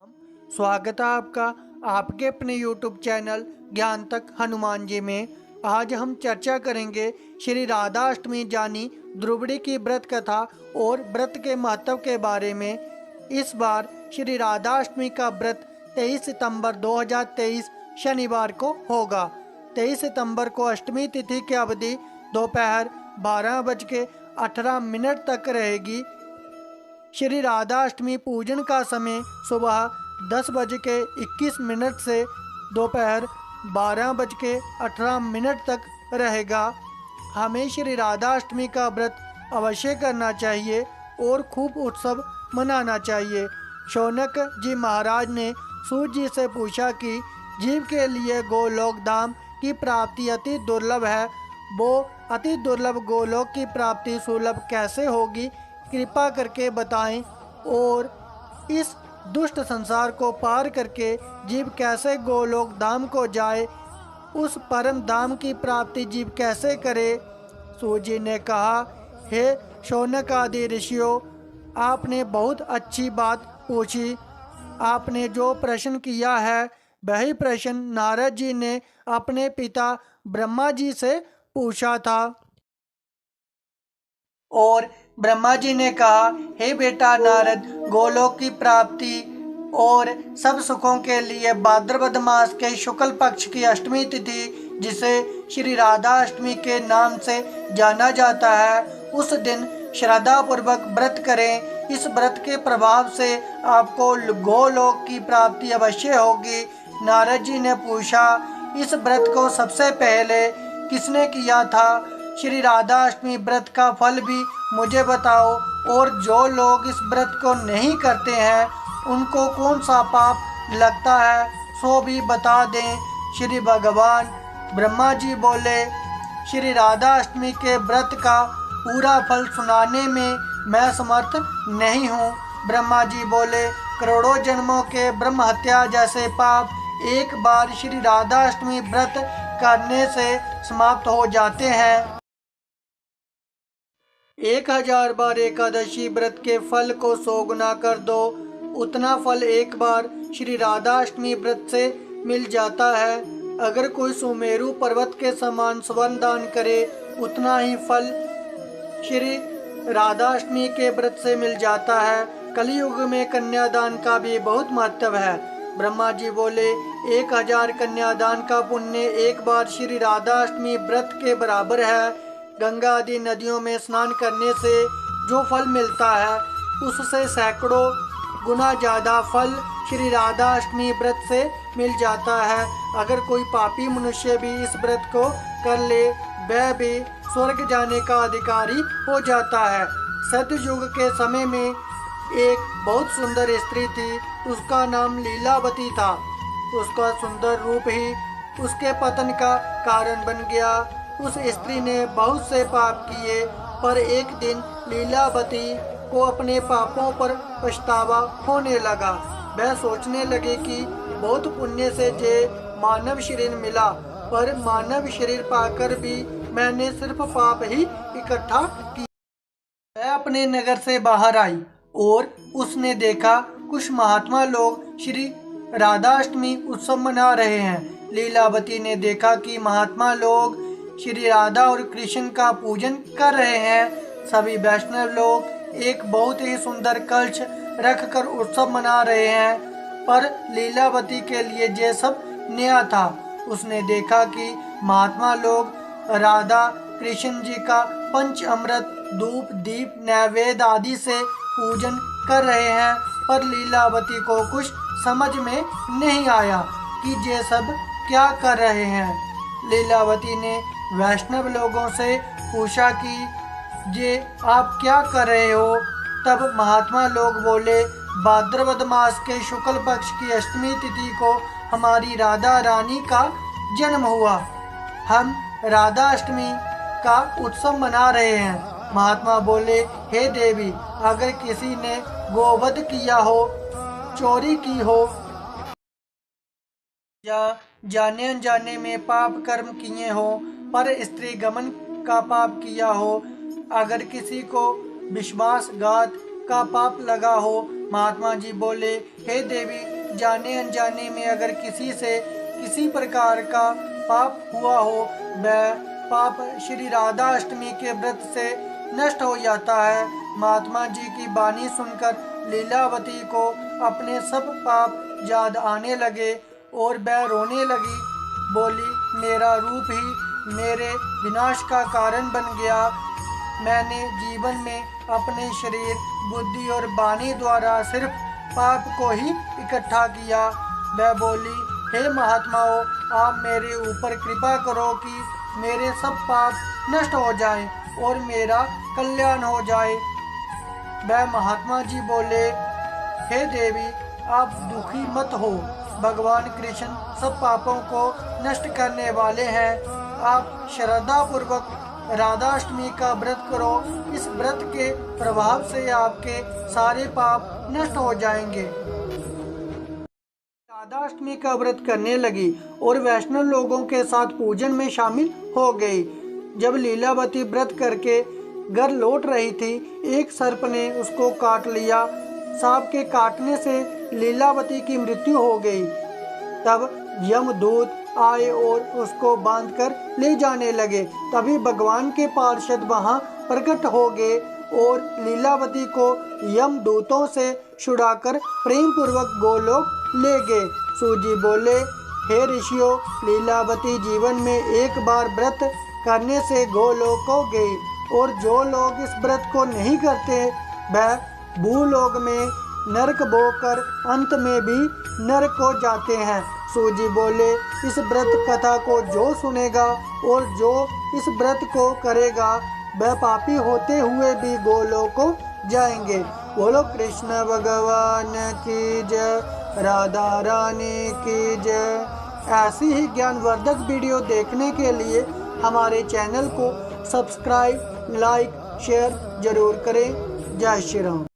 स्वागत है आपका आपके अपने YouTube चैनल ज्ञान तक हनुमान जी में। आज हम चर्चा करेंगे श्री राधा अष्टमी यानी द्रुबड़ी की व्रत कथा और व्रत के महत्व के बारे में। इस बार श्री राधा अष्टमी का व्रत 23 सितंबर 2023 शनिवार को होगा। 23 सितंबर को अष्टमी तिथि की अवधि दोपहर 12:18 तक रहेगी। श्री राधा अष्टमी पूजन का समय सुबह 10:21 से दोपहर 12:18 तक रहेगा। हमें श्री राधा अष्टमी का व्रत अवश्य करना चाहिए और खूब उत्सव मनाना चाहिए। शौनक जी महाराज ने सूत जी से पूछा कि जीव के लिए गोलोक धाम की प्राप्ति अति दुर्लभ है, वो अति दुर्लभ गोलोक की प्राप्ति सुलभ कैसे होगी, कृपा करके बताएं। और इस दुष्ट संसार को पार करके जीव कैसे गोलोक धाम को जाए, उस परम धाम की प्राप्ति जीव कैसे करे। सूत जी ने कहा, हे शौनक आदि ऋषियों, आपने बहुत अच्छी बात पूछी। आपने जो प्रश्न किया है वही प्रश्न नारद जी ने अपने पिता ब्रह्मा जी से पूछा था। और ब्रह्मा जी ने कहा, हे बेटा नारद, गोलोक की प्राप्ति और सब सुखों के लिए भाद्रपद मास के शुक्ल पक्ष की अष्टमी तिथि, जिसे श्री राधा अष्टमी के नाम से जाना जाता है, उस दिन श्रद्धा पूर्वक व्रत करें। इस व्रत के प्रभाव से आपको गोलोक की प्राप्ति अवश्य होगी। नारद जी ने पूछा, इस व्रत को सबसे पहले किसने किया था? श्री राधा अष्टमी व्रत का फल भी मुझे बताओ, और जो लोग इस व्रत को नहीं करते हैं उनको कौन सा पाप लगता है सो भी बता दें। श्री भगवान ब्रह्मा जी बोले, श्री राधा अष्टमी के व्रत का पूरा फल सुनाने में मैं समर्थ नहीं हूँ। ब्रह्मा जी बोले, करोड़ों जन्मों के ब्रह्म हत्या जैसे पाप एक बार श्री राधा अष्टमी व्रत करने से समाप्त हो जाते हैं। 1000 बार एकादशी व्रत के फल को 100 गुना कर दो, उतना फल एक बार श्री राधा अष्टमी व्रत से मिल जाता है। अगर कोई सुमेरु पर्वत के समान स्वर्ण दान करे, उतना ही फल श्री राधा अष्टमी के व्रत से मिल जाता है। कलयुग में कन्यादान का भी बहुत महत्व है। ब्रह्मा जी बोले, 1000 कन्यादान का पुण्य एक बार श्री राधा अष्टमी व्रत के बराबर है। गंगा आदि नदियों में स्नान करने से जो फल मिलता है, उससे सैकड़ों गुना ज़्यादा फल श्री राधा अष्टमी व्रत से मिल जाता है। अगर कोई पापी मनुष्य भी इस व्रत को कर ले, वह भी स्वर्ग जाने का अधिकारी हो जाता है। सतयुग के समय में एक बहुत सुंदर स्त्री थी, उसका नाम लीलावती था। उसका सुंदर रूप ही उसके पतन का कारण बन गया। उस स्त्री ने बहुत से पाप किए, पर एक दिन लीलावती को अपने पापों पर पछतावा होने लगा। वह सोचने लगे कि बहुत पुण्य से जे मानव शरीर मिला, पर मानव शरीर पाकर भी मैंने सिर्फ पाप ही इकट्ठा किया। वह अपने नगर से बाहर आई और उसने देखा कुछ महात्मा लोग श्री राधा अष्टमी उत्सव मना रहे हैं। लीलावती ने देखा कि महात्मा लोग श्री राधा और कृष्ण का पूजन कर रहे हैं। सभी वैष्णव लोग एक बहुत ही सुंदर कलश रखकर उत्सव मना रहे हैं, पर लीलावती के लिए ये सब नया था। उसने देखा कि महात्मा लोग राधा कृष्ण जी का पंच अमृत धूप दीप नैवेद्य आदि से पूजन कर रहे हैं, पर लीलावती को कुछ समझ में नहीं आया कि ये सब क्या कर रहे हैं। लीलावती ने वैष्णव लोगों से पूछा कि ये आप क्या कर रहे हो? तब महात्मा लोग बोले, भाद्रपद मास के शुक्ल पक्ष की अष्टमी तिथि को हमारी राधा रानी का जन्म हुआ। हम राधा अष्टमी का उत्सव मना रहे हैं। महात्मा बोले, हे देवी, अगर किसी ने गोवध किया हो, चोरी की हो या जाने अनजाने में पाप कर्म किए हो, पर स्त्री गमन का पाप किया हो, अगर किसी को विश्वासघात का पाप लगा हो। महात्मा जी बोले, हे देवी, जाने अनजाने में अगर किसी से किसी प्रकार का पाप हुआ हो, वह पाप श्री राधा अष्टमी के व्रत से नष्ट हो जाता है। महात्मा जी की वाणी सुनकर लीलावती को अपने सब पाप याद आने लगे और वह रोने लगी। बोली, मेरा रूप ही मेरे विनाश का कारण बन गया। मैंने जीवन में अपने शरीर, बुद्धि और वाणी द्वारा सिर्फ पाप को ही इकट्ठा किया। वह बोली, हे महात्माओं, आप मेरे ऊपर कृपा करो कि मेरे सब पाप नष्ट हो जाएं और मेरा कल्याण हो जाए। वह महात्मा जी बोले, हे देवी, आप दुखी मत हो। भगवान कृष्ण सब पापों को नष्ट करने वाले हैं। आप श्रद्धा पूर्वक राधाष्टमी का व्रत करो। इस व्रत के प्रभाव से आपके सारे पाप नष्ट हो जाएंगे। राधाष्टमी का व्रत करने लगी और वैष्णव लोगों के साथ पूजन में शामिल हो गई। जब लीलावती व्रत करके घर लौट रही थी, एक सर्प ने उसको काट लिया। सांप के काटने से लीलावती की मृत्यु हो गई। तब यमदूत आए और उसको बांधकर ले जाने लगे। तभी भगवान के पार्षद वहां प्रकट हो गए और लीलावती को यमदूतों से छुड़ाकर प्रेम पूर्वक गोलोक ले गए। सूजी बोले, हे ऋषियों, लीलावती जीवन में एक बार व्रत करने से गोलोक को गई और जो लोग इस व्रत को नहीं करते वह भूलोक में नरक भोगकर अंत में भी नरक को जाते हैं। सूजी बोले, इस व्रत कथा को जो सुनेगा और जो इस व्रत को करेगा वह पापी होते हुए भी गोलोक को जाएंगे। बोलो कृष्ण भगवान की जय, राधा रानी की जय। ऐसी ही ज्ञानवर्धक वीडियो देखने के लिए हमारे चैनल को सब्सक्राइब, लाइक, शेयर जरूर करें। जय श्री राम।